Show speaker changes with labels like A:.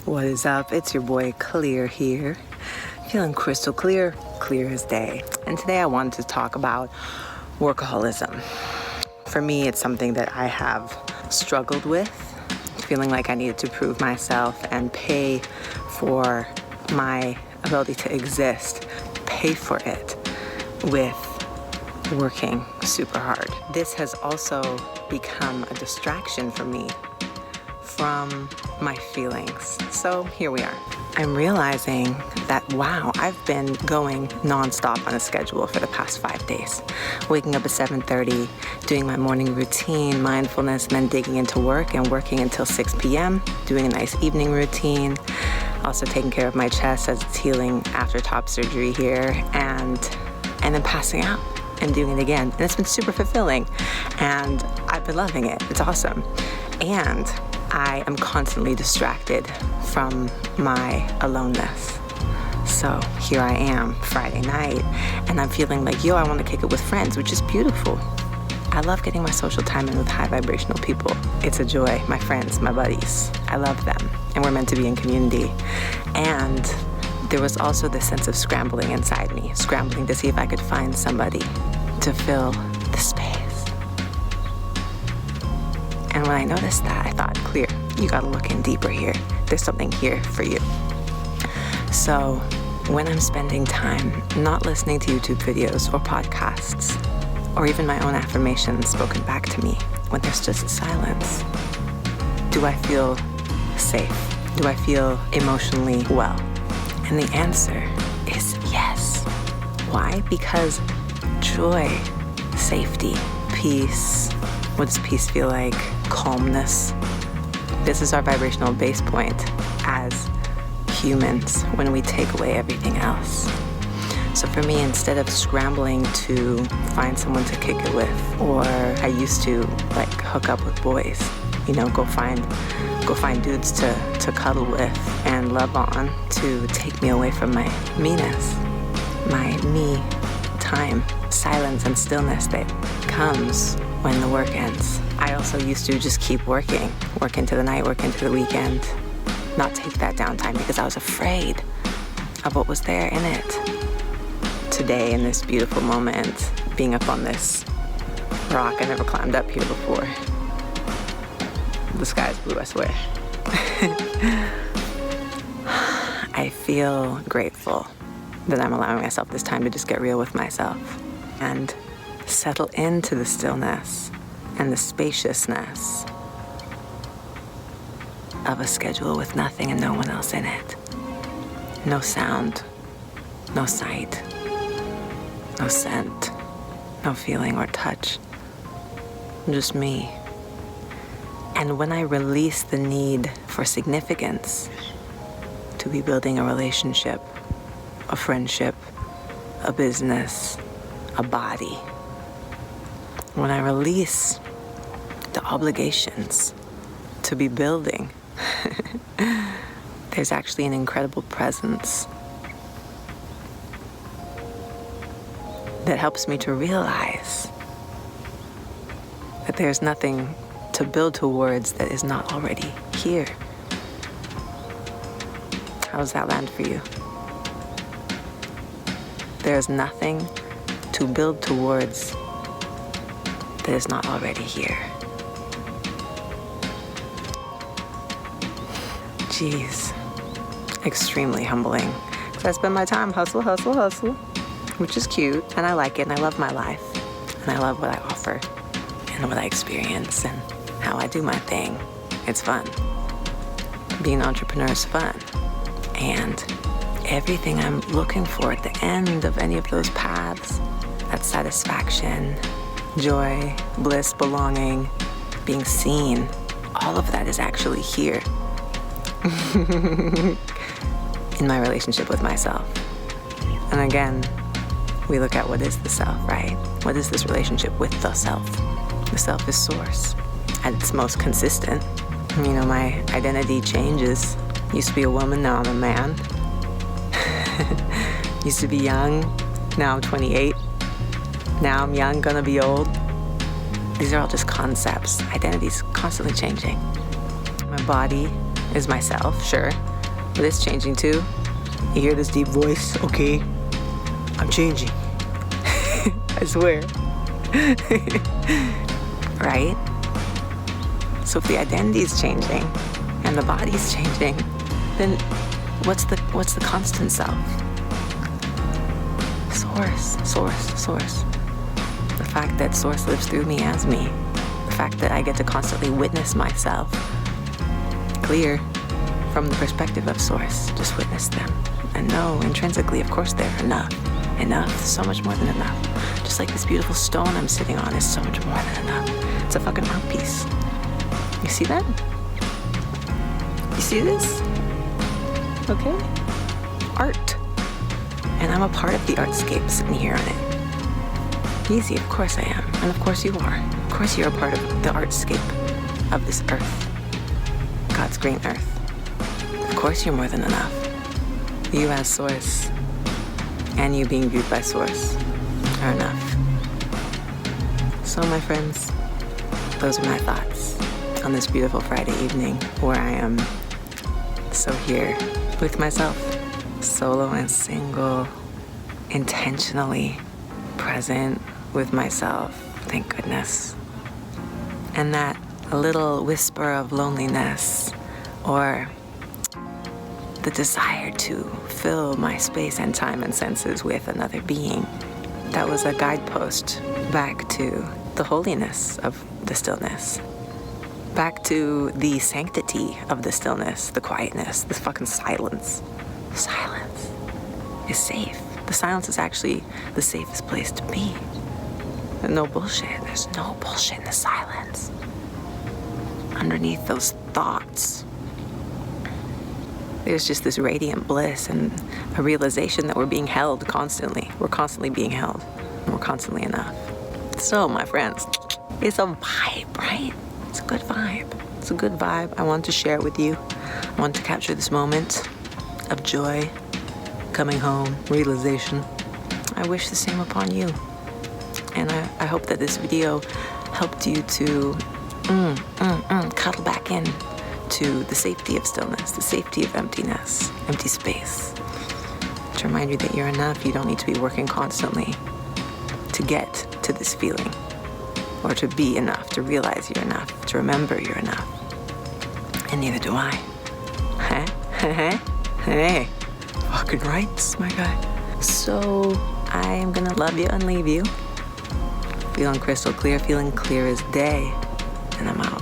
A: What is up? It's your boy Clear here. Feeling crystal clear, clear as day. And today I wanted to talk about workaholism. For me, it's something that I have struggled with, feeling like I needed to prove myself and pay for my ability to exist, pay for it with working super hard. This has also become a distraction for me from my feelings. So here we are. I'm realizing that, wow, I've been going nonstop on a schedule for the past 5 days. Waking up at 7:30, doing my morning routine, mindfulness, and then digging into work and working until 6 p.m., doing a nice evening routine, also taking care of my chest as it's healing after top surgery here, and then passing out and doing it again. And it's been super fulfilling, and I've been loving it. It's awesome. And I am constantly distracted from my aloneness. So here I am, Friday night, and I'm feeling like, I want to kick it with friends, which is beautiful. I love getting my social time in with high vibrational people. It's a joy, my friends, my buddies. I love them, and we're meant to be in community. And there was also this sense of scrambling inside me, scrambling to see if I could find somebody to fill the space. And when I noticed that, I thought, Clear, you gotta look in deeper here. There's something here for you. So when I'm spending time not listening to YouTube videos or podcasts, or even my own affirmations spoken back to me, when there's just silence, do I feel safe? Do I feel emotionally well? And the answer is yes. Why? Because joy, safety, peace. What does peace feel like? Calmness. This is our vibrational base point as humans when we take away everything else. So for me, instead of scrambling to find someone to kick it with, or I used to hook up with boys, go find dudes to cuddle with and love on, to take me away from my meanness, my me time, silence and stillness that comes when the work ends. I also used to just keep work into the night, work into the weekend, not take that downtime because I was afraid of what was there in it. Today, in this beautiful moment, being up on this rock, I never climbed up here before. The sky's blue, I swear. I feel grateful that I'm allowing myself this time to just get real with myself and settle into the stillness and the spaciousness of a schedule with nothing and no one else in it. No sound, no sight, no scent, no feeling or touch, just me. And when I release the need for significance, to be building a relationship, a friendship, a business, a body, when I release the obligations to be building, there's actually an incredible presence that helps me to realize that there's nothing to build towards that is not already here. How does that land for you? There's nothing to build towards that is not already here. Jeez, extremely humbling. Because I spend my time hustle, which is cute, and I like it, and I love my life, and I love what I offer, and what I experience, and how I do my thing. It's fun. Being an entrepreneur is fun. And everything I'm looking for at the end of any of those paths, that satisfaction, joy, bliss, belonging, being seen, all of that is actually here in my relationship with myself. And again, we look at what is the self, right? What is this relationship with the self? The self is source at its most consistent. My identity changes. Used to be a woman, now I'm a man. Used to be young, now I'm 28. Now I'm young, gonna be old. These are all just concepts. Identity's constantly changing. My body is myself, sure. But it's changing too. You hear this deep voice? Okay, I'm changing. I swear. Right? So if the identity is changing and the body's changing, then what's the constant self? Source. The fact that Source lives through me as me. The fact that I get to constantly witness myself clear from the perspective of Source. Just witness them and know intrinsically, of course, they're enough. Enough, so much more than enough. Just like this beautiful stone I'm sitting on is so much more than enough. It's a fucking mouthpiece. You see that? You see this? Okay. Art. And I'm a part of the artscape sitting here on it. Easy, of course I am. And of course you are. Of course you're a part of the artscape of this earth. God's green earth. Of course you're more than enough. You as Source and you being viewed by Source are enough. So my friends, those are my thoughts on this beautiful Friday evening where I am so here with myself, solo and single, intentionally present with myself, thank goodness. And that little whisper of loneliness or the desire to fill my space and time and senses with another being, that was a guidepost back to the holiness of the stillness, back to the sanctity of the stillness, the quietness, the fucking silence. Silence is safe. The silence is actually the safest place to be. And no bullshit. There's no bullshit in the silence. Underneath those thoughts, there's just this radiant bliss and a realization that we're being held constantly. We're constantly being held. And we're constantly enough. So, my friends, it's a vibe, right? It's a good vibe. It's a good vibe. I want to share it with you. I want to capture this moment of joy, coming home, realization. I wish the same upon you. And I hope that this video helped you to cuddle back in to the safety of stillness, the safety of emptiness, empty space. To remind you that you're enough. You don't need to be working constantly to get to this feeling or to be enough, to realize you're enough, to remember you're enough. And neither do I. Hey, fucking rights, my guy. So I am gonna love you and leave you. Feeling crystal clear, feeling clear as day. And I'm out.